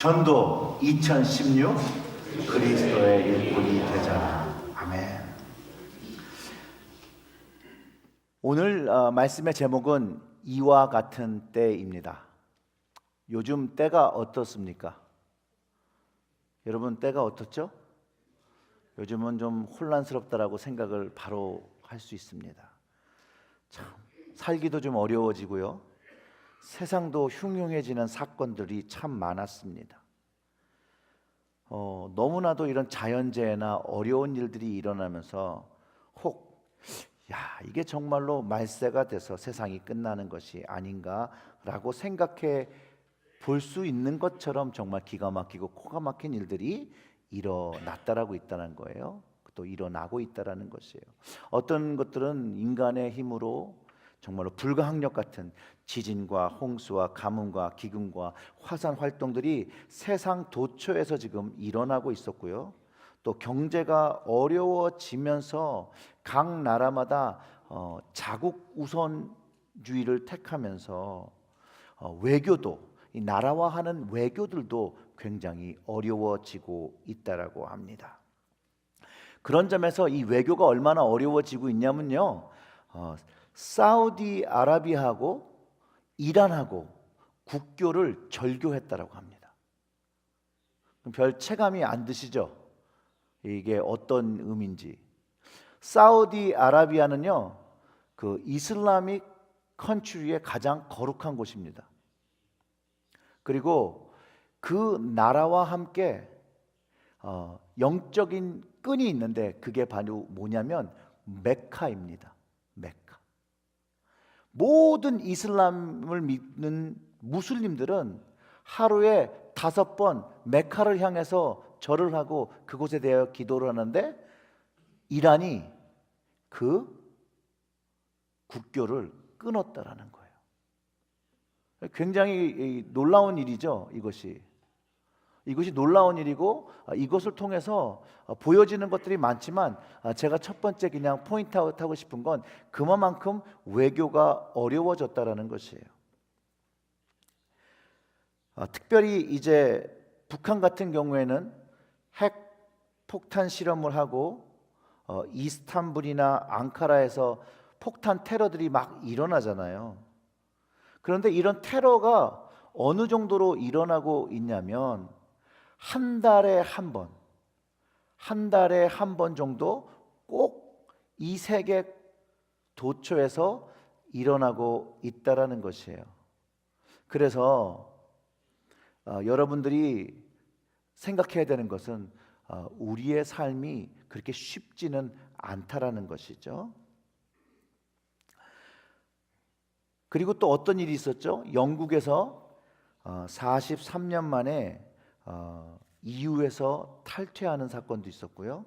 전도 2016 그리스도의 일꾼이 되자. 아멘. 오늘 말씀의 제목은 이와 같은 때입니다. 요즘 때가 어떻습니까? 여러분 때가 어떻죠? 요즘은 좀 혼란스럽다라고 생각을 바로 할 수 있습니다. 참 살기도 좀 어려워지고요. 세상도 흉흉해지는 사건들이 참 많았습니다. 너무나도 이런 자연재해나 어려운 일들이 일어나면서 이게 정말로 말세가 돼서 세상이 끝나는 것이 아닌가라고 생각해 볼 수 있는 것처럼 정말 기가 막히고 코가 막힌 일들이 일어났다라고 있다는 거예요. 또 일어나고 있다라는 것이에요. 어떤 것들은 인간의 힘으로 정말로 불가항력 같은 지진과 홍수와 가뭄과 기근과 화산 활동들이 세상 도처에서 지금 일어나고 있었고요. 또 경제가 어려워지면서 각 나라마다 자국 우선주의를 택하면서 외교도 이 나라와 하는 외교들도 굉장히 어려워지고 있다라고 합니다. 그런 점에서 이 외교가 얼마나 어려워지고 있냐면요. 사우디아라비아하고 이란하고 국교를 절교했다라고 합니다. 별 체감이 안 드시죠? 이게 어떤 의미인지. 사우디아라비아는요, 그 이슬라믹 컨트리의 가장 거룩한 곳입니다. 그리고 그 나라와 함께 영적인 끈이 있는데 그게 바로 뭐냐면 메카입니다. 메카. 모든 이슬람을 믿는 무슬림들은 하루에 5번 메카를 향해서 절을 하고 그곳에 대하여 기도를 하는데 이란이 그 국교를 끊었다라는 거예요. 굉장히 놀라운 일이죠, 이것이. 이것이 놀라운 일이고 이것을 통해서 보여지는 것들이 많지만 제가 첫 번째 그냥 포인트 아웃하고 싶은 건 그만큼 외교가 어려워졌다라는 것이에요. 특별히 이제 북한 같은 경우에는 핵 폭탄 실험을 하고 이스탄불이나 앙카라에서 폭탄 테러들이 막 일어나잖아요. 그런데 이런 테러가 어느 정도로 일어나고 있냐면 한 달에 한 번 정도 꼭 이 세계 도처에서 일어나고 있다라는 것이에요. 그래서 여러분들이 생각해야 되는 것은 우리의 삶이 그렇게 쉽지는 않다라는 것이죠. 그리고 또 어떤 일이 있었죠? 영국에서 43년 만에 EU에서 탈퇴하는 사건도 있었고요.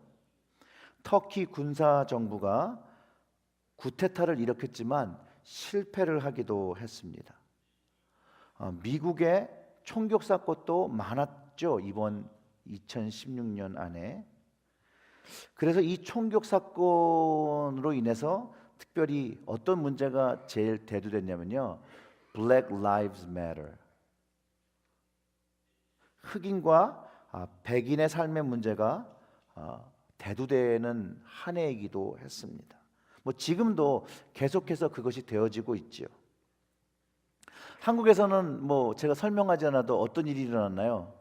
터키 군사 정부가 쿠데타를 일으켰지만 실패를 하기도 했습니다. 미국의 총격 사건도 많았죠, 이번 2016년 안에. 그래서 이 총격 사건으로 인해서 특별히 어떤 문제가 제일 대두됐냐면요, Black Lives Matter. 흑인과 백인의 삶의 문제가 대두되는 한 해이기도 했습니다. 지금도 계속해서 그것이 되어지고 있죠. 한국에서는 제가 설명하지 않아도 어떤 일이 일어났나요?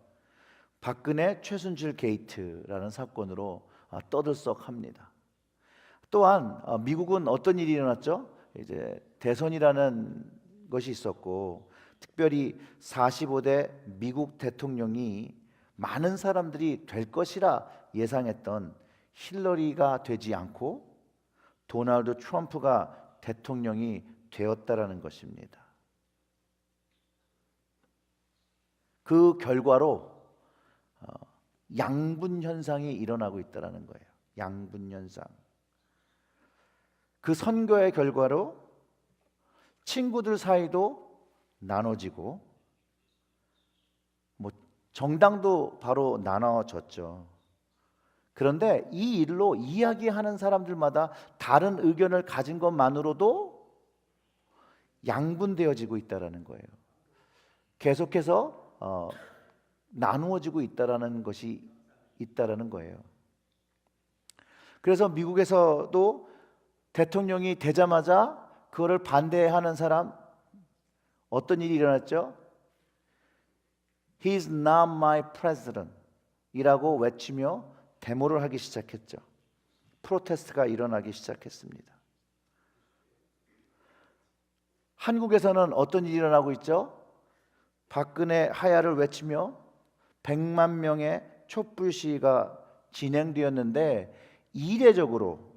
박근혜 최순실 게이트라는 사건으로 떠들썩합니다. 또한 미국은 어떤 일이 일어났죠? 이제 대선이라는 것이 있었고 특별히 45대 미국 대통령이 많은 사람들이 될 것이라 예상했던 힐러리가 되지 않고 도널드 트럼프가 대통령이 되었다라는 것입니다. 그 결과로 양분 현상이 일어나고 있다라는 거예요. 양분 현상. 그 선거의 결과로 친구들 사이도 나눠지고 정당도 바로 나눠졌죠. 그런데 이 일로 이야기하는 사람들마다 다른 의견을 가진 것만으로도 양분되어지고 있다라는 거예요. 계속해서 나누어지고 있다라는 것이 있다라는 거예요. 그래서 미국에서도 대통령이 되자마자 그거를 반대하는 사람, 어떤 일이 일어났죠? He's not my president 이라고 외치며 데모를 하기 시작했죠. 프로테스트가 일어나기 시작했습니다. 한국에서는 어떤 일이 일어나고 있죠? 박근혜 하야를 외치며 100만 명의 촛불 시위가 진행되었는데 이례적으로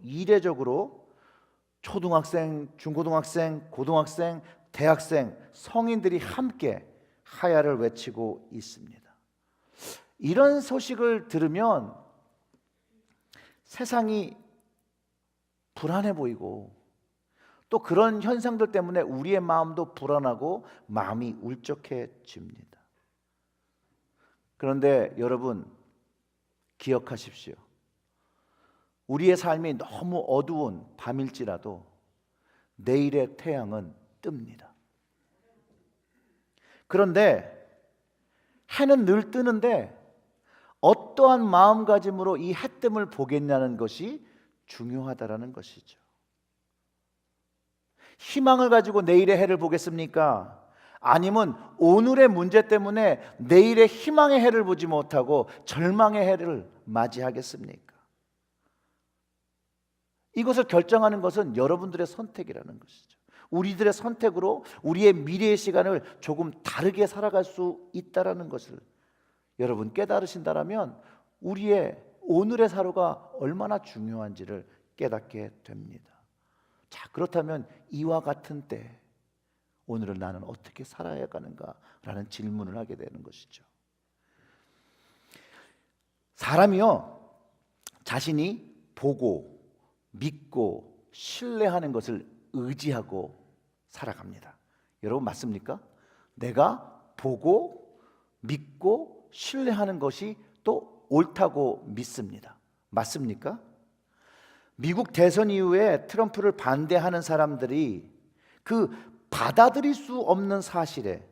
초등학생, 중고등학생, 고등학생, 대학생, 성인들이 함께 하야를 외치고 있습니다. 이런 소식을 들으면 세상이 불안해 보이고 또 그런 현상들 때문에 우리의 마음도 불안하고 마음이 울적해집니다. 그런데 여러분 기억하십시오. 우리의 삶이 너무 어두운 밤일지라도 내일의 태양은 뜹니다. 그런데 해는 늘 뜨는데 어떠한 마음가짐으로 이 해뜸을 보겠냐는 것이 중요하다라는 것이죠. 희망을 가지고 내일의 해를 보겠습니까? 아니면 오늘의 문제 때문에 내일의 희망의 해를 보지 못하고 절망의 해를 맞이하겠습니까? 이것을 결정하는 것은 여러분들의 선택이라는 것이죠. 우리들의 선택으로 우리의 미래의 시간을 조금 다르게 살아갈 수 있다라는 것을 여러분 깨달으신다면 우리의 오늘의 하루가 얼마나 중요한지를 깨닫게 됩니다. 자, 그렇다면 이와 같은 때 오늘은 나는 어떻게 살아야 하는가라는 질문을 하게 되는 것이죠. 사람이요, 자신이 보고 믿고 신뢰하는 것을 의지하고 살아갑니다. 여러분 맞습니까? 내가 보고 믿고 신뢰하는 것이 또 옳다고 믿습니다. 맞습니까? 미국 대선 이후에 트럼프를 반대하는 사람들이 그 받아들일 수 없는 사실에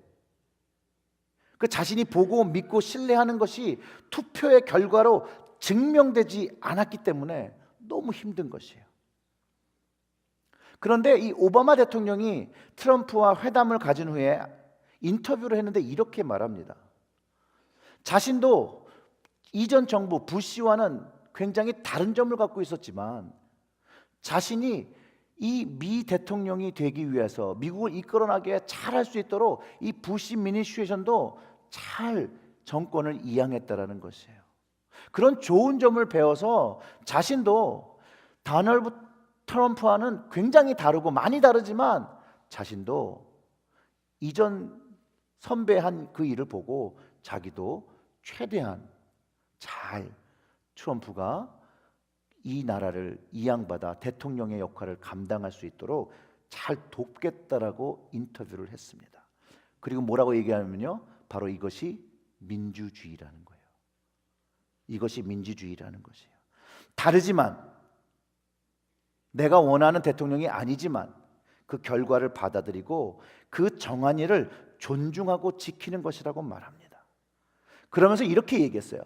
그 자신이 보고 믿고 신뢰하는 것이 투표의 결과로 증명되지 않았기 때문에 너무 힘든 것이에요. 그런데 이 오바마 대통령이 트럼프와 회담을 가진 후에 인터뷰를 했는데 이렇게 말합니다. 자신도 이전 정부 부시와는 굉장히 다른 점을 갖고 있었지만 자신이 이 미 대통령이 되기 위해서 미국을 이끌어나게 잘할 수 있도록 이 부시 미니스트레이션도 잘 정권을 이양했다라는 것이에요. 그런 좋은 점을 배워서 자신도 도널드 트럼프와는 굉장히 다르고 많이 다르지만 자신도 이전 선배한 그 일을 보고 자기도 최대한 잘 트럼프가 이 나라를 이양받아 대통령의 역할을 감당할 수 있도록 잘 돕겠다라고 인터뷰를 했습니다. 그리고 뭐라고 얘기하면요, 바로 이것이 민주주의라는 거예요. 이것이 민주주의라는 것이에요. 다르지만 내가 원하는 대통령이 아니지만 그 결과를 받아들이고 그 정한 일을 존중하고 지키는 것이라고 말합니다. 그러면서 이렇게 얘기했어요.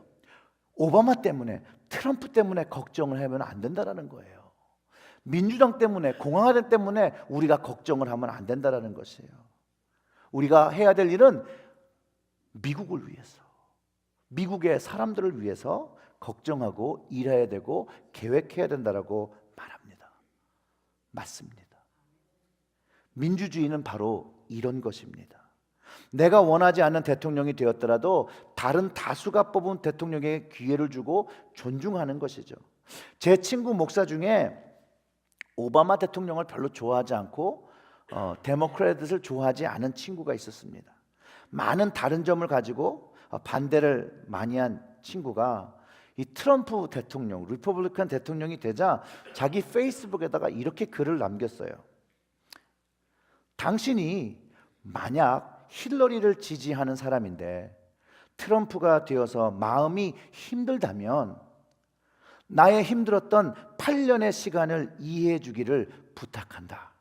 오바마 때문에 트럼프 때문에 걱정을 하면 안 된다라는 거예요. 민주당 때문에 공화당 때문에 우리가 걱정을 하면 안 된다라는 것이에요. 우리가 해야 될 일은 미국을 위해서, 미국의 사람들을 위해서 걱정하고 일해야 되고 계획해야 된다라고 말합니다. 맞습니다. 민주주의는 바로 이런 것입니다. 내가 원하지 않는 대통령이 되었더라도 다른 다수가 뽑은 대통령에게 기회를 주고 존중하는 것이죠. 제 친구 목사 중에 오바마 대통령을 별로 좋아하지 않고 데모크래트를 좋아하지 않은 친구가 있었습니다. 많은 다른 점을 가지고 반대를 많이 한 친구가 이 트럼프 대통령, 리퍼블리칸 대통령이 되자 자기 페이스북에다가 이렇게 글을 남겼어요. 당신이 만약 힐러리를 지지하는 사람인데 트럼프가 되어서 마음이 힘들다면 나의 힘들었던 8년의 시간을 이해해 주기를 부탁한다.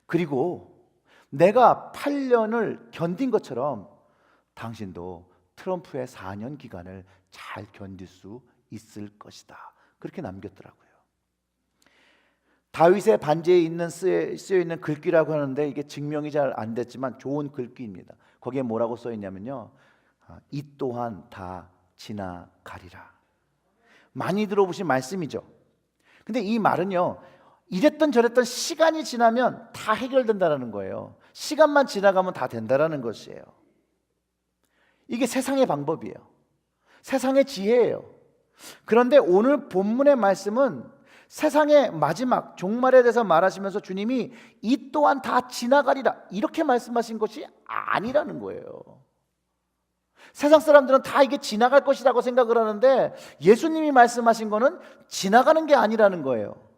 그리고 내가 8년을 견딘 것처럼 당신도 트럼프의 4년 기간을 잘 견딜 수 있을 것이다. 그렇게 남겼더라고요. 다윗의 반지에 쓰여 있는 글귀라고 하는데 이게 증명이 잘 안 됐지만 좋은 글귀입니다. 거기에 뭐라고 써 있냐면요, 이 또한 다 지나가리라. 많이 들어보신 말씀이죠. 근데 이 말은요, 이랬던 저랬던 시간이 지나면 다 해결된다는 거예요. 시간만 지나가면 다 된다는 것이에요. 이게 세상의 방법이에요. 세상의 지혜예요. 그런데 오늘 본문의 말씀은 세상의 마지막 종말에 대해서 말하시면서 주님이 이 또한 다 지나가리라 이렇게 말씀하신 것이 아니라는 거예요. 세상 사람들은 다 이게 지나갈 것이라고 생각을 하는데 예수님이 말씀하신 거는 지나가는 게 아니라는 거예요.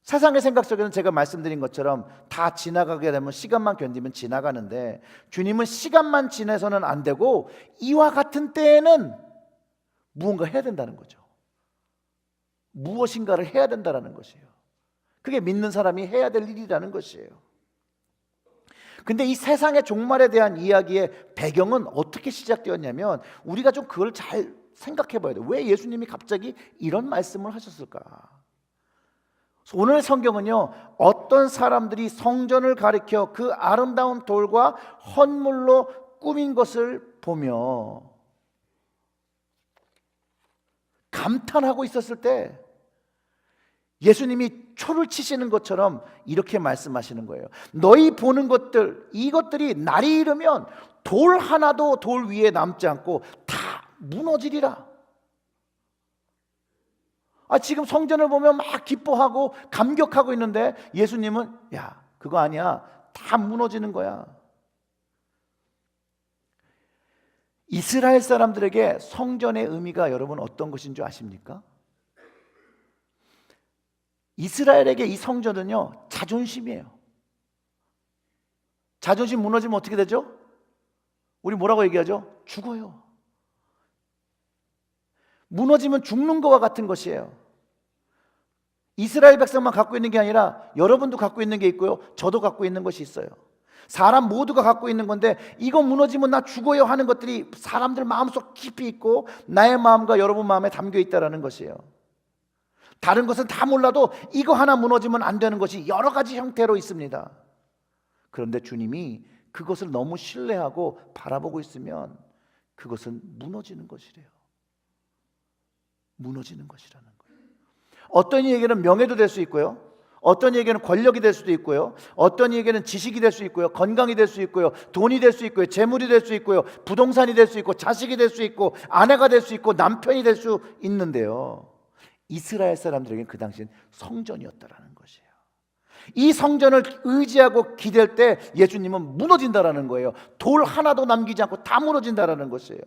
세상의 생각 속에는 제가 말씀드린 것처럼 다 지나가게 되면 시간만 견디면 지나가는데, 주님은 시간만 지내서는 안 되고 이와 같은 때에는 무언가 해야 된다는 거죠. 무엇인가를 해야 된다는 것이에요. 그게 믿는 사람이 해야 될 일이라는 것이에요. 근데 이 세상의 종말에 대한 이야기의 배경은 어떻게 시작되었냐면 우리가 좀 그걸 잘 생각해 봐야 돼요. 왜 예수님이 갑자기 이런 말씀을 하셨을까? 오늘 성경은요, 어떤 사람들이 성전을 가리켜 그 아름다운 돌과 헌물로 꾸민 것을 보며 감탄하고 있었을 때 예수님이 초를 치시는 것처럼 이렇게 말씀하시는 거예요. 너희 보는 것들, 이것들이 날이 이르면 돌 하나도 돌 위에 남지 않고 다 무너지리라. 지금 성전을 보면 막 기뻐하고 감격하고 있는데 예수님은 야, 그거 아니야. 다 무너지는 거야. 이스라엘 사람들에게 성전의 의미가 여러분 어떤 것인 줄 아십니까? 이스라엘에게 이 성전은요, 자존심이에요. 자존심 무너지면 어떻게 되죠? 우리 뭐라고 얘기하죠? 죽어요. 무너지면 죽는 것과 같은 것이에요. 이스라엘 백성만 갖고 있는 게 아니라 여러분도 갖고 있는 게 있고요, 저도 갖고 있는 것이 있어요. 사람 모두가 갖고 있는 건데 이거 무너지면 나 죽어요 하는 것들이 사람들 마음속 깊이 있고 나의 마음과 여러분 마음에 담겨 있다는 것이에요. 다른 것은 다 몰라도 이거 하나 무너지면 안 되는 것이 여러 가지 형태로 있습니다. 그런데 주님이 그것을 너무 신뢰하고 바라보고 있으면 그것은 무너지는 것이래요. 무너지는 것이라는 거예요. 어떤 이에게는 명예도 될 수 있고요, 어떤 이에게는 권력이 될 수도 있고요, 어떤 이에게는 지식이 될 수 있고요, 건강이 될 수 있고요, 돈이 될 수 있고요, 재물이 될 수 있고요, 부동산이 될 수 있고, 자식이 될 수 있고, 아내가 될 수 있고, 남편이 될 수 있는데요, 이스라엘 사람들에게는 그 당시엔 성전이었다라는 것이에요. 이 성전을 의지하고 기댈 때 예수님은 무너진다라는 거예요. 돌 하나도 남기지 않고 다 무너진다라는 것이에요.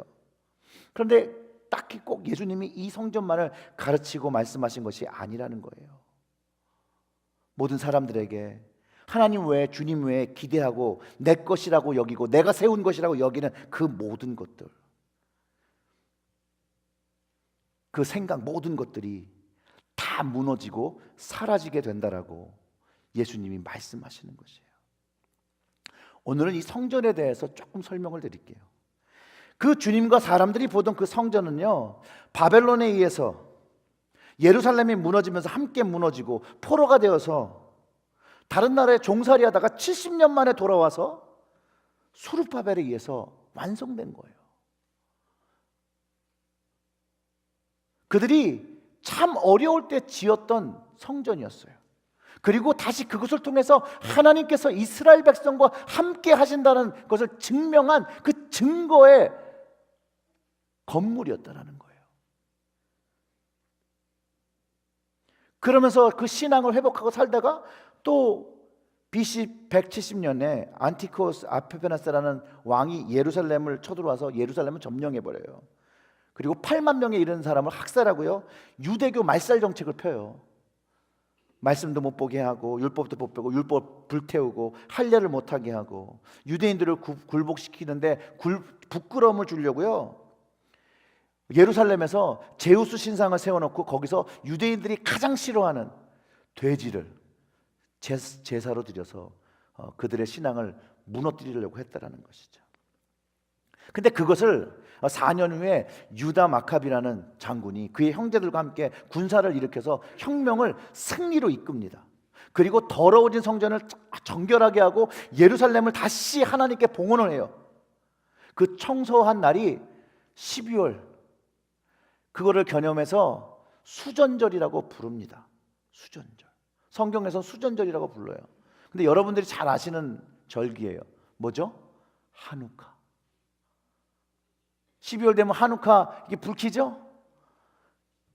그런데 딱히 꼭 예수님이 이 성전만을 가르치고 말씀하신 것이 아니라는 거예요. 모든 사람들에게 하나님 외에, 주님 외에 기대하고 내 것이라고 여기고 내가 세운 것이라고 여기는 그 모든 것들, 그 생각 모든 것들이 다 무너지고 사라지게 된다라고 예수님이 말씀하시는 것이에요. 오늘은 이 성전에 대해서 조금 설명을 드릴게요. 그 주님과 사람들이 보던 그 성전은요, 바벨론에 의해서 예루살렘이 무너지면서 함께 무너지고 포로가 되어서 다른 나라에 종살이 하다가 70년 만에 돌아와서 수르바벨에 의해서 완성된 거예요. 그들이 참 어려울 때 지었던 성전이었어요. 그리고 다시 그것을 통해서 하나님께서 이스라엘 백성과 함께 하신다는 것을 증명한 그 증거의 건물이었다는 거예요. 그러면서 그 신앙을 회복하고 살다가 또 BC 170년에 안티코스 아페페나스라는 왕이 예루살렘을 쳐들어와서 예루살렘을 점령해버려요. 그리고 8만 명에 이르는 사람을 학살하고요, 유대교 말살 정책을 펴요. 말씀도 못 보게 하고 율법도 못 배우고 율법 불태우고 할례를 못하게 하고 유대인들을 굴복시키는데 부끄러움을 주려고요, 예루살렘에서 제우스 신상을 세워놓고 거기서 유대인들이 가장 싫어하는 돼지를 제사로 드려서 그들의 신앙을 무너뜨리려고 했다라는 것이죠. 근데 그것을 4년 후에 유다 마카비라는 장군이 그의 형제들과 함께 군사를 일으켜서 혁명을 승리로 이끕니다. 그리고 더러워진 성전을 정결하게 하고 예루살렘을 다시 하나님께 봉헌을 해요. 그 청소한 날이 12월, 그거를 겨념해서 수전절이라고 부릅니다. 수전절. 성경에서 수전절이라고 불러요. 근데 여러분들이 잘 아시는 절기예요. 뭐죠? 하누카. 12월 되면 하누카 이게 불 켜죠?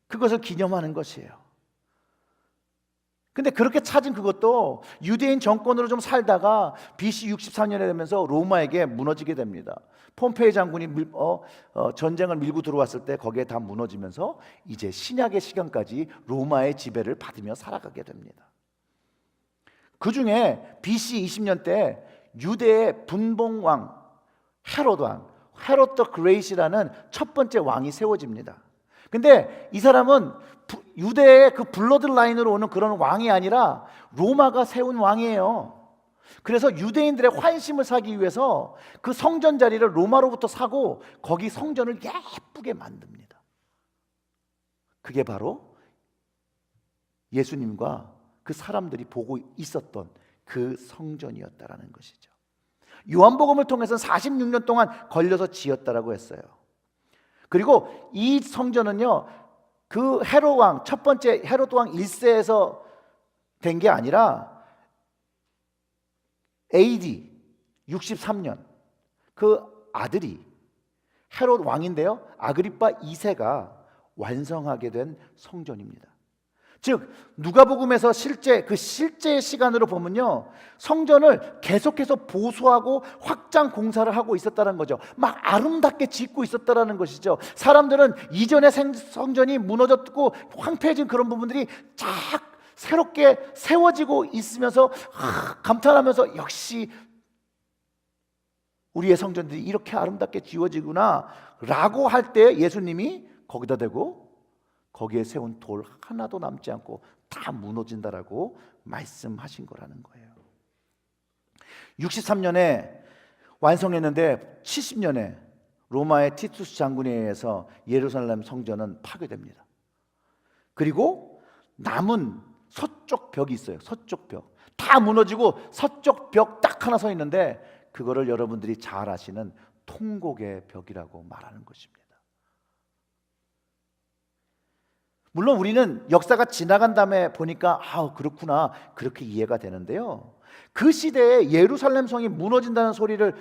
그것을 기념하는 것이에요. 근데 그렇게 찾은 그것도 유대인 정권으로 좀 살다가 BC 63년에 되면서 로마에게 무너지게 됩니다. 폼페이 장군이 전쟁을 밀고 들어왔을 때 거기에 다 무너지면서 이제 신약의 시간까지 로마의 지배를 받으며 살아가게 됩니다. 그 중에 BC 20년 때 유대의 분봉왕 헤롯 왕, 헤롯 더 그레이시라는 첫 번째 왕이 세워집니다. 근데 이 사람은 유대의 그 블러드 라인으로 오는 그런 왕이 아니라 로마가 세운 왕이에요. 그래서 유대인들의 환심을 사기 위해서 그 성전 자리를 로마로부터 사고 거기 성전을 예쁘게 만듭니다. 그게 바로 예수님과 그 사람들이 보고 있었던 그 성전이었다라는 것이죠. 요한복음을 통해서는 46년 동안 걸려서 지었다라고 했어요. 그리고 이 성전은요, 그 헤롯 왕, 첫 번째 헤롯 왕 1세에서 된 게 아니라 AD 63년 그 아들이 헤롯 왕인데요, 아그리파 2세가 완성하게 된 성전입니다. 즉 누가복음에서 실제의 시간으로 보면요, 성전을 계속해서 보수하고 확장 공사를 하고 있었다는 거죠. 막 아름답게 짓고 있었다는 것이죠. 사람들은 이전의 성전이 무너졌고 황폐해진 그런 부분들이 쫙 새롭게 세워지고 있으면서 감탄하면서 역시 우리의 성전들이 이렇게 아름답게 지어지구나 라고 할 때 예수님이 거기다 대고 거기에 세운 돌 하나도 남지 않고 다 무너진다라고 말씀하신 거라는 거예요. 63년에 완성했는데 70년에 로마의 티투스 장군에 의해서 예루살렘 성전은 파괴됩니다. 그리고 남은 서쪽 벽이 있어요. 서쪽 벽 다 무너지고 서쪽 벽 딱 하나 서 있는데 그거를 여러분들이 잘 아시는 통곡의 벽이라고 말하는 것입니다. 물론 우리는 역사가 지나간 다음에 보니까 그렇구나 그렇게 이해가 되는데요, 그 시대에 예루살렘 성이 무너진다는 소리를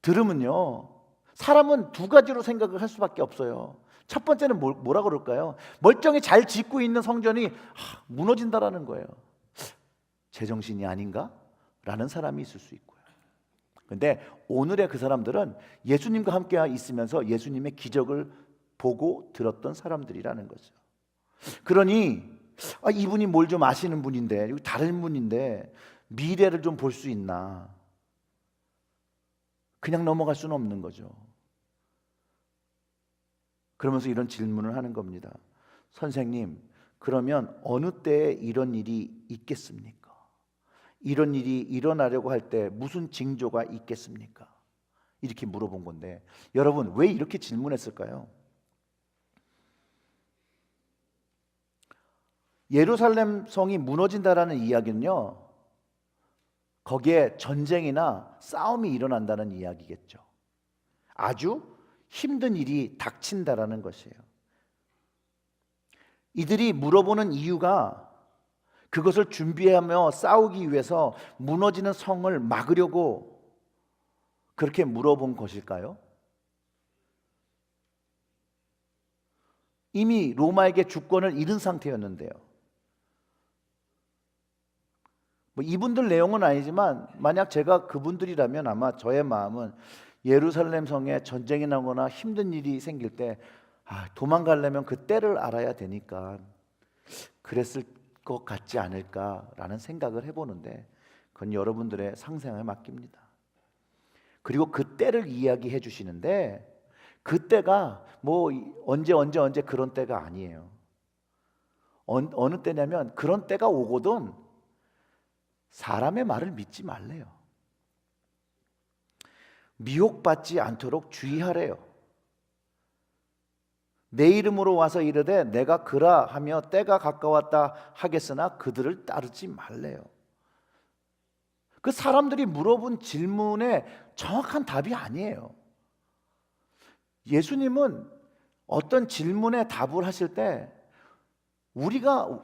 들으면요, 사람은 두 가지로 생각을 할 수밖에 없어요. 첫 번째는 뭐라 그럴까요? 멀쩡히 잘 짓고 있는 성전이 무너진다라는 거예요. 제정신이 아닌가? 라는 사람이 있을 수 있고요. 근데 오늘의 그 사람들은 예수님과 함께 있으면서 예수님의 기적을 보고 들었던 사람들이라는 거죠. 그러니 이분이 뭘 좀 아시는 분인데, 다른 분인데 미래를 좀 볼 수 있나? 그냥 넘어갈 수는 없는 거죠. 그러면서 이런 질문을 하는 겁니다. 선생님, 그러면 어느 때에 이런 일이 있겠습니까? 이런 일이 일어나려고 할 때 무슨 징조가 있겠습니까? 이렇게 물어본 건데, 여러분 왜 이렇게 질문했을까요? 예루살렘 성이 무너진다라는 이야기는요, 거기에 전쟁이나 싸움이 일어난다는 이야기겠죠. 아주 힘든 일이 닥친다라는 것이에요. 이들이 물어보는 이유가 그것을 준비하며 싸우기 위해서 무너지는 성을 막으려고 그렇게 물어본 것일까요? 이미 로마에게 주권을 잃은 상태였는데요. 이분들 내용은 아니지만 만약 제가 그분들이라면 아마 저의 마음은 예루살렘 성에 전쟁이 나거나 힘든 일이 생길 때 도망가려면 그 때를 알아야 되니까 그랬을 것 같지 않을까라는 생각을 해보는데, 그건 여러분들의 상상에 맡깁니다. 그리고 그 때를 이야기해 주시는데 그 때가 언제 그런 때가 아니에요. 어느 때냐면 그런 때가 오거든 사람의 말을 믿지 말래요. 미혹받지 않도록 주의하래요. 내 이름으로 와서 이르되 내가 그라 하며 때가 가까웠다 하겠으나 그들을 따르지 말래요. 그 사람들이 물어본 질문에 정확한 답이 아니에요. 예수님은 어떤 질문에 답을 하실 때 우리가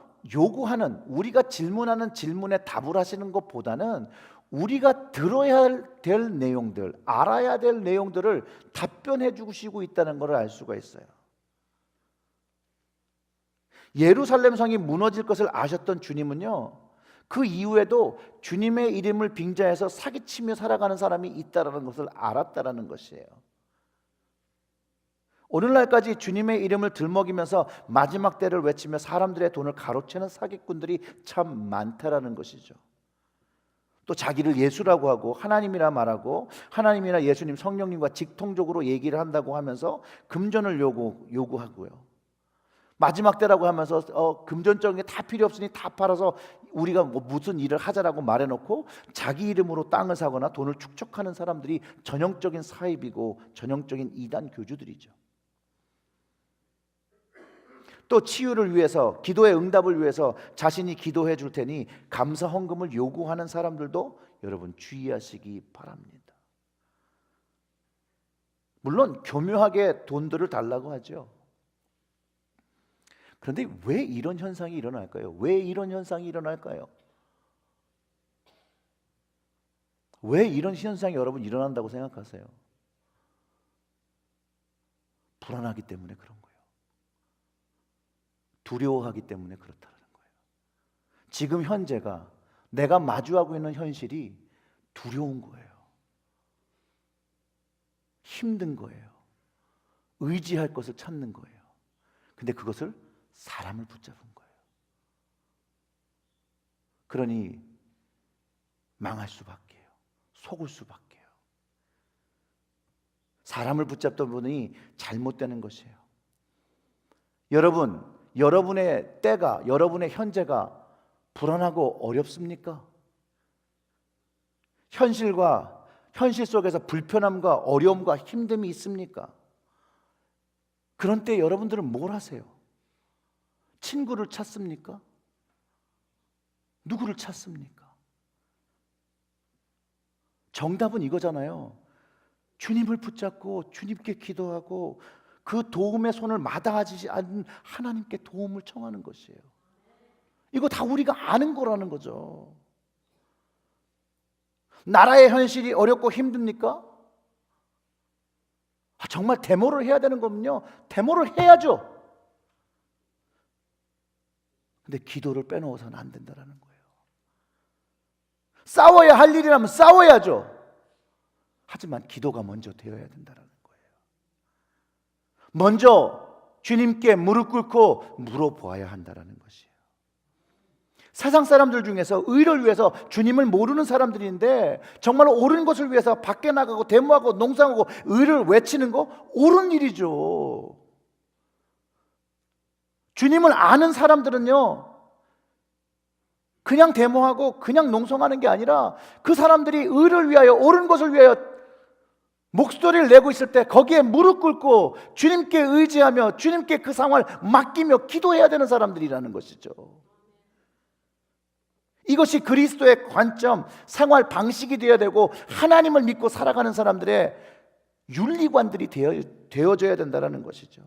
질문하는 질문에 답을 하시는 것보다는 우리가 들어야 될 내용들, 알아야 될 내용들을 답변해 주시고 있다는 것을 알 수가 있어요. 예루살렘 성이 무너질 것을 아셨던 주님은요, 그 이후에도 주님의 이름을 빙자해서 사기치며 살아가는 사람이 있다는 것을 알았다는 것이에요. 오늘날까지 주님의 이름을 들먹이면서 마지막 때를 외치며 사람들의 돈을 가로채는 사기꾼들이 참 많다라는 것이죠. 또 자기를 예수라고 하고 하나님이라 말하고 하나님이나 예수님 성령님과 직통적으로 얘기를 한다고 하면서 금전을 요구하고요. 마지막 때라고 하면서 금전적인 게 다 필요 없으니 다 팔아서 우리가 무슨 일을 하자라고 말해놓고 자기 이름으로 땅을 사거나 돈을 축적하는 사람들이 전형적인 사입이고 전형적인 이단 교주들이죠. 또 치유를 위해서, 기도의 응답을 위해서 자신이 기도해 줄 테니 감사 헌금을 요구하는 사람들도 여러분 주의하시기 바랍니다. 물론 교묘하게 돈들을 달라고 하죠. 그런데 왜 이런 현상이 일어날까요? 왜 이런 현상이 일어날까요? 왜 이런 현상이 여러분 일어난다고 생각하세요? 불안하기 때문에 그런 거예요. 두려워하기 때문에 그렇다는 거예요. 지금 현재가 내가 마주하고 있는 현실이 두려운 거예요. 힘든 거예요. 의지할 것을 찾는 거예요. 근데 그것을 사람을 붙잡은 거예요. 그러니 망할 수밖에요. 속을 수밖에요. 사람을 붙잡던 분이 잘못되는 것이에요. 여러분의 때가, 여러분의 현재가 불안하고 어렵습니까? 현실 속에서 불편함과 어려움과 힘듦이 있습니까? 그런 때 여러분들은 뭘 하세요? 친구를 찾습니까? 누구를 찾습니까? 정답은 이거잖아요. 주님을 붙잡고 주님께 기도하고 그 도움의 손을 마다하지 않는 하나님께 도움을 청하는 것이에요. 이거 다 우리가 아는 거라는 거죠. 나라의 현실이 어렵고 힘듭니까? 정말 데모를 해야 되는 거면요, 데모를 해야죠. 근데 기도를 빼놓아서는 안 된다는 거예요. 싸워야 할 일이라면 싸워야죠. 하지만 기도가 먼저 되어야 된다는 거예요. 먼저 주님께 무릎 꿇고 물어보아야 한다는 것이에요. 세상 사람들 중에서 의를 위해서 주님을 모르는 사람들인데 정말 옳은 것을 위해서 밖에 나가고 데모하고 농성하고 의를 외치는 거 옳은 일이죠. 주님을 아는 사람들은요, 그냥 데모하고 그냥 농성하는 게 아니라 그 사람들이 의를 위하여 옳은 것을 위하여 목소리를 내고 있을 때 거기에 무릎 꿇고 주님께 의지하며 주님께 그 상황을 맡기며 기도해야 되는 사람들이라는 것이죠. 이것이 그리스도의 관점, 생활 방식이 되어야 되고 하나님을 믿고 살아가는 사람들의 윤리관들이 되어져야 된다는 것이죠.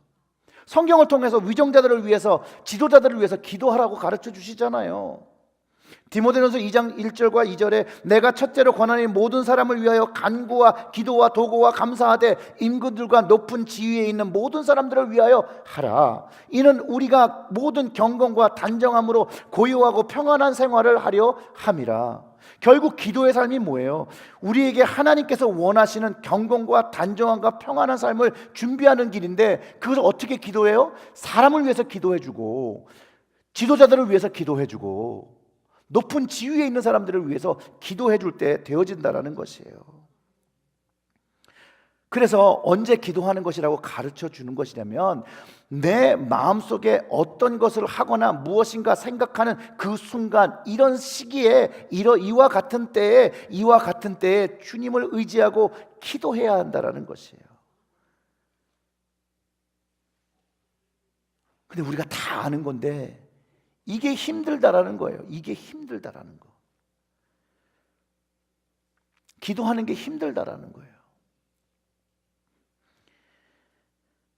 성경을 통해서 위정자들을 위해서, 지도자들을 위해서 기도하라고 가르쳐 주시잖아요. 디모데전서 2장 1절과 2절에 내가 첫째로 권하니 모든 사람을 위하여 간구와 기도와 도구와 감사하되 임금들과 높은 지위에 있는 모든 사람들을 위하여 하라. 이는 우리가 모든 경건과 단정함으로 고요하고 평안한 생활을 하려 함이라. 결국 기도의 삶이 뭐예요? 우리에게 하나님께서 원하시는 경건과 단정함과 평안한 삶을 준비하는 길인데 그것을 어떻게 기도해요? 사람을 위해서 기도해주고 지도자들을 위해서 기도해주고 높은 지위에 있는 사람들을 위해서 기도해 줄 때 되어진다라는 것이에요. 그래서 언제 기도하는 것이라고 가르쳐 주는 것이냐면 내 마음속에 어떤 것을 하거나 무엇인가 생각하는 그 순간, 이런 시기에 이와 같은 때에 주님을 의지하고 기도해야 한다라는 것이에요. 근데 우리가 다 아는 건데 이게 힘들다라는 거예요. 이게 힘들다라는 거. 기도하는 게 힘들다라는 거예요.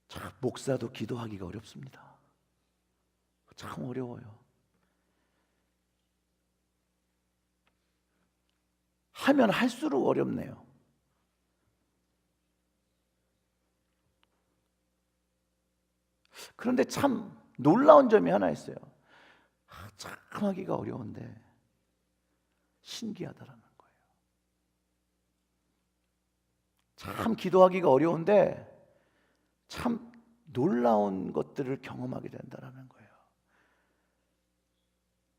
참, 목사도 기도하기가 어렵습니다. 참 어려워요. 하면 할수록 어렵네요. 그런데 참 놀라운 점이 하나 있어요. 참 하기가 어려운데 신기하다라는 거예요. 참 기도하기가 어려운데 참 놀라운 것들을 경험하게 된다는 거예요.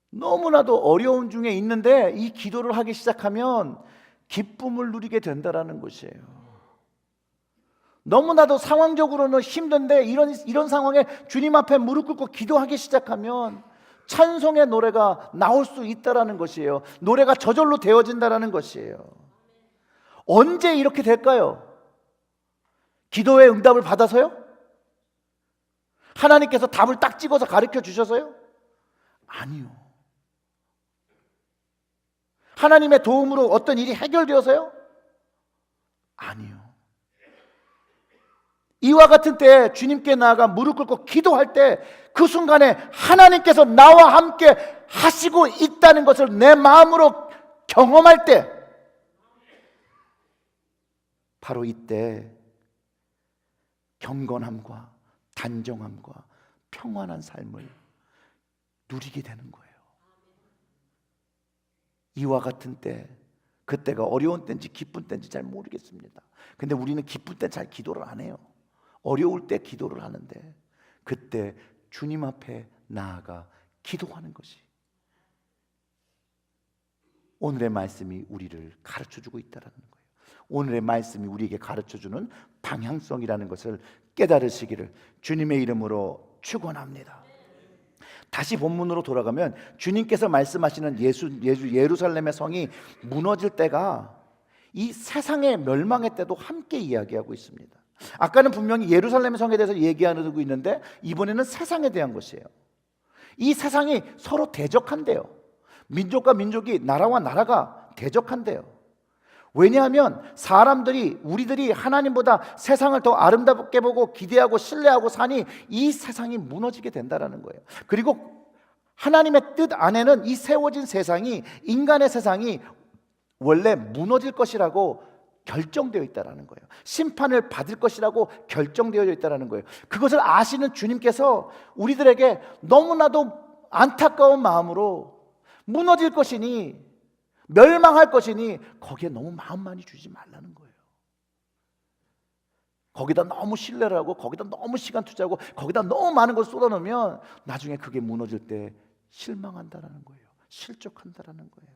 너무나도 어려운 중에 있는데 이 기도를 하기 시작하면 기쁨을 누리게 된다는 것이에요. 너무나도 상황적으로는 힘든데 이런 상황에 주님 앞에 무릎 꿇고 기도하기 시작하면 찬송의 노래가 나올 수 있다는 것이에요. 노래가 저절로 되어진다는 것이에요. 언제 이렇게 될까요? 기도의 응답을 받아서요? 하나님께서 답을 딱 찍어서 가르쳐 주셔서요? 아니요. 하나님의 도움으로 어떤 일이 해결되어서요? 아니요. 이와 같은 때에 주님께 나아가 무릎 꿇고 기도할 때 그 순간에 하나님께서 나와 함께 하시고 있다는 것을 내 마음으로 경험할 때, 바로 이때 경건함과 단정함과 평안한 삶을 누리게 되는 거예요. 이와 같은 때, 그때가 어려운 때인지 기쁜 때인지 잘 모르겠습니다. 근데 우리는 기쁠 때 잘 기도를 안 해요. 어려울 때 기도를 하는데, 그때 주님 앞에 나아가 기도하는 것이 오늘의 말씀이 우리를 가르쳐주고 있다는 거예요. 오늘의 말씀이 우리에게 가르쳐주는 방향성이라는 것을 깨달으시기를 주님의 이름으로 축원합니다. 다시 본문으로 돌아가면 주님께서 말씀하시는 예루살렘의 성이 무너질 때가 이 세상의 멸망의 때도 함께 이야기하고 있습니다. 아까는 분명히 예루살렘 성에 대해서 얘기하고 있는데 이번에는 세상에 대한 것이에요. 이 세상이 서로 대적한대요. 민족과 민족이, 나라와 나라가 대적한대요. 왜냐하면 우리들이 하나님보다 세상을 더 아름답게 보고 기대하고 신뢰하고 사니 이 세상이 무너지게 된다는 거예요. 그리고 하나님의 뜻 안에는 이 세워진 세상이, 인간의 세상이 원래 무너질 것이라고 결정되어 있다는 거예요. 심판을 받을 것이라고 결정되어 있다는 거예요. 그것을 아시는 주님께서 우리들에게 너무나도 안타까운 마음으로 무너질 것이니, 멸망할 것이니 거기에 너무 마음 많이 주지 말라는 거예요. 거기다 너무 신뢰를 하고 거기다 너무 시간 투자하고 거기다 너무 많은 걸 쏟아놓으면 나중에 그게 무너질 때 실망한다라는 거예요. 실족한다라는 거예요.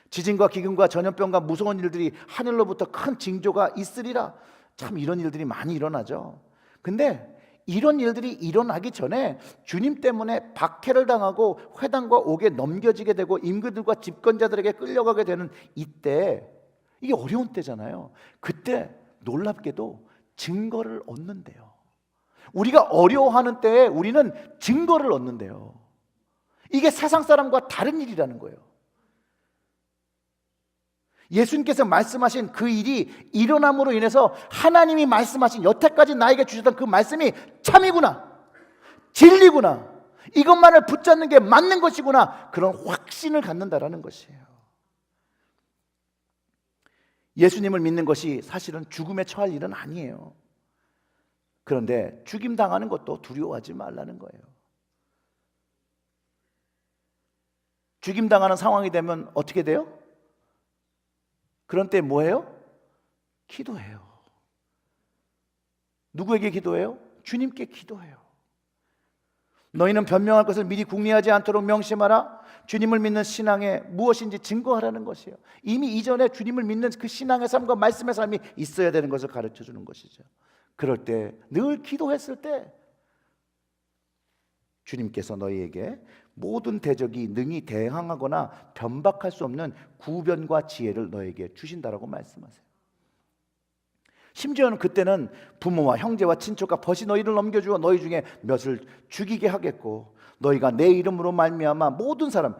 지진과 기근과 전염병과 무서운 일들이 하늘로부터 큰 징조가 있으리라. 참 이런 일들이 많이 일어나죠. 근데 이런 일들이 일어나기 전에 주님 때문에 박해를 당하고 회당과 옥에 넘겨지게 되고 임금들과 집권자들에게 끌려가게 되는 이때, 이게 어려운 때잖아요. 그때 놀랍게도 증거를 얻는데요. 우리가 어려워하는 때에 우리는 증거를 얻는데요. 이게 세상 사람과 다른 일이라는 거예요. 예수님께서 말씀하신 그 일이 일어남으로 인해서 하나님이 말씀하신, 여태까지 나에게 주셨던 그 말씀이 참이구나, 진리구나, 이것만을 붙잡는 게 맞는 것이구나, 그런 확신을 갖는다라는 것이에요. 예수님을 믿는 것이 사실은 죽음에 처할 일은 아니에요. 그런데 죽임 당하는 것도 두려워하지 말라는 거예요. 죽임 당하는 상황이 되면 어떻게 돼요? 그런 때 뭐해요? 기도해요. 누구에게 기도해요? 주님께 기도해요. 너희는 변명할 것을 미리 궁리하지 않도록 명심하라. 주님을 믿는 신앙에 무엇인지 증거하라는 것이에요. 이미 이전에 주님을 믿는 그 신앙의 삶과 말씀의 삶이 있어야 되는 것을 가르쳐 주는 것이죠. 그럴 때 늘 기도했을 때 주님께서 너희에게 모든 대적이 능히 대항하거나 변박할 수 없는 구변과 지혜를 너에게 주신다라고 말씀하세요. 심지어는 그때는 부모와 형제와 친척과 벗이 너희를 넘겨주어 너희 중에 몇을 죽이게 하겠고 너희가 내 이름으로 말미암아 모든 사람,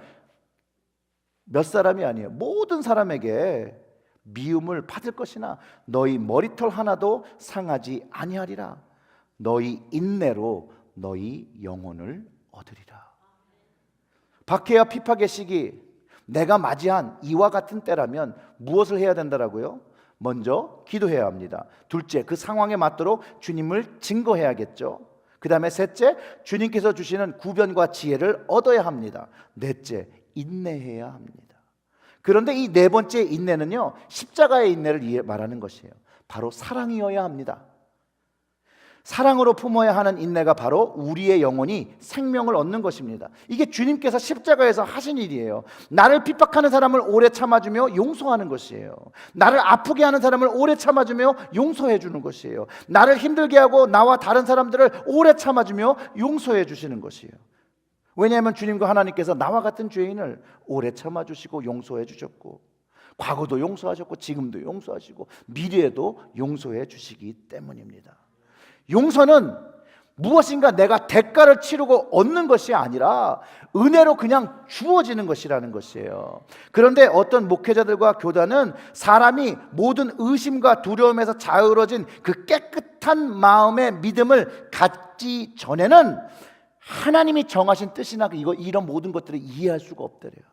몇 사람이 아니에요, 모든 사람에게 미움을 받을 것이나 너희 머리털 하나도 상하지 아니하리라. 너희 인내로 너희 영혼을 얻으리라. 박해와 핍박의 시기, 내가 맞이한 이와 같은 때라면 무엇을 해야 된다라고요? 먼저 기도해야 합니다. 둘째, 그 상황에 맞도록 주님을 증거해야겠죠. 그 다음에 셋째, 주님께서 주시는 구변과 지혜를 얻어야 합니다. 넷째, 인내해야 합니다. 그런데 이 네 번째 인내는요, 십자가의 인내를 말하는 것이에요. 바로 사랑이어야 합니다. 사랑으로 품어야 하는 인내가 바로 우리의 영혼이 생명을 얻는 것입니다. 이게 주님께서 십자가에서 하신 일이에요. 나를 핍박하는 사람을 오래 참아주며 용서하는 것이에요. 나를 아프게 하는 사람을 오래 참아주며 용서해 주는 것이에요. 나를 힘들게 하고 나와 다른 사람들을 오래 참아주며 용서해 주시는 것이에요. 왜냐하면 주님과 하나님께서 나와 같은 죄인을 오래 참아주시고 용서해 주셨고, 과거도 용서하셨고 지금도 용서하시고 미래에도 용서해 주시기 때문입니다. 용서는 무엇인가 내가 대가를 치르고 얻는 것이 아니라 은혜로 그냥 주어지는 것이라는 것이에요. 그런데 어떤 목회자들과 교단은 사람이 모든 의심과 두려움에서 자유로워진 그 깨끗한 마음의 믿음을 갖기 전에는 하나님이 정하신 뜻이나 이런 모든 것들을 이해할 수가 없더래요.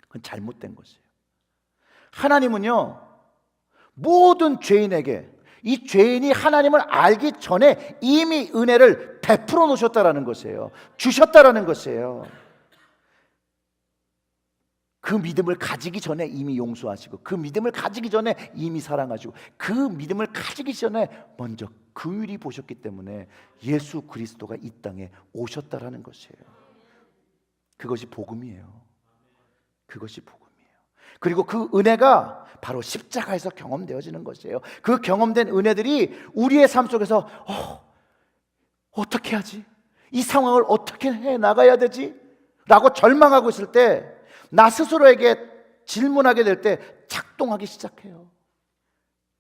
그건 잘못된 것이에요. 하나님은요, 모든 죄인에게 이 죄인이 하나님을 알기 전에 이미 은혜를 베풀어 놓으셨다라는 것이에요. 주셨다라는 것이에요. 그 믿음을 가지기 전에 이미 용서하시고, 그 믿음을 가지기 전에 이미 사랑하시고, 그 믿음을 가지기 전에 먼저 긍휼히 보셨기 때문에 예수 그리스도가 이 땅에 오셨다라는 것이에요. 그것이 복음이에요. 그것이 복음이에요. 그리고 그 은혜가 바로 십자가에서 경험되어지는 것이에요. 그 경험된 은혜들이 우리의 삶 속에서 어떻게 하지? 이 상황을 어떻게 해나가야 되지? 라고 절망하고 있을 때 나 스스로에게 질문하게 될 때 작동하기 시작해요.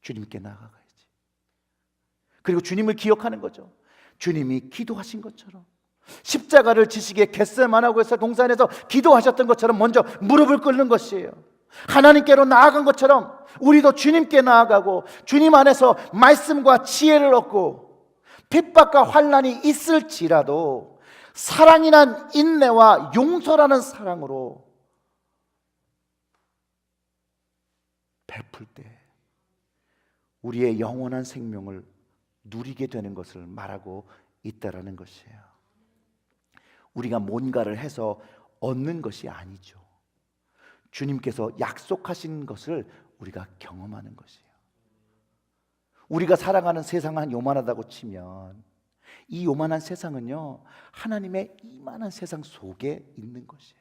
주님께 나아가야지. 그리고 주님을 기억하는 거죠. 주님이 기도하신 것처럼, 십자가를 지시기에 겟세마네에서 해서 동산에서 기도하셨던 것처럼 먼저 무릎을 꿇는 것이에요. 하나님께로 나아간 것처럼 우리도 주님께 나아가고 주님 안에서 말씀과 지혜를 얻고 핍박과 환난이 있을지라도 사랑이란 인내와 용서라는 사랑으로 베풀 때 우리의 영원한 생명을 누리게 되는 것을 말하고 있다라는 것이에요. 우리가 뭔가를 해서 얻는 것이 아니죠. 주님께서 약속하신 것을 우리가 경험하는 것이에요. 우리가 살아가는 세상은 요만하다고 치면 이 요만한 세상은요, 하나님의 이만한 세상 속에 있는 것이에요.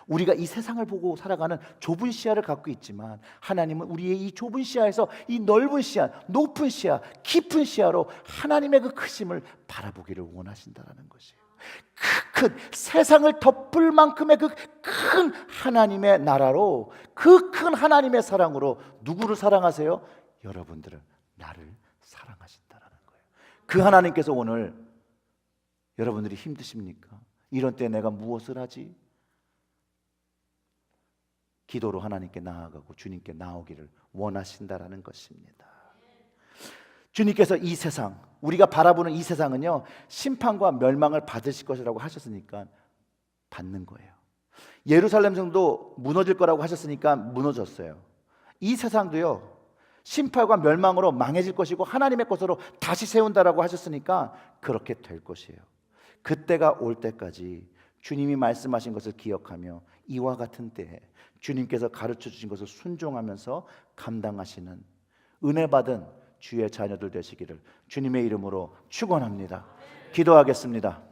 우리가 이 세상을 보고 살아가는 좁은 시야를 갖고 있지만 하나님은 우리의 이 좁은 시야에서 이 넓은 시야, 높은 시야, 깊은 시야로 하나님의 그 크심을 바라보기를 원하신다는 것이에요. 그 큰 세상을 덮을 만큼의 그 큰 하나님의 나라로, 그 큰 하나님의 사랑으로 누구를 사랑하세요? 여러분들을, 나를 사랑하신다는 거예요. 그 하나님께서 오늘 여러분들이 힘드십니까? 이런 때 내가 무엇을 하지? 기도로 하나님께 나아가고 주님께 나오기를 원하신다라는 것입니다. 주님께서 이 세상, 우리가 바라보는 이 세상은요, 심판과 멸망을 받으실 것이라고 하셨으니까 받는 거예요. 예루살렘 성도 무너질 거라고 하셨으니까 무너졌어요. 이 세상도요, 심판과 멸망으로 망해질 것이고 하나님의 것으로 다시 세운다라고 하셨으니까 그렇게 될 것이에요. 그때가 올 때까지 주님이 말씀하신 것을 기억하며 이와 같은 때에 주님께서 가르쳐 주신 것을 순종하면서 감당하시는 은혜 받은 주의 자녀들 되시기를 주님의 이름으로 축원합니다. 기도하겠습니다.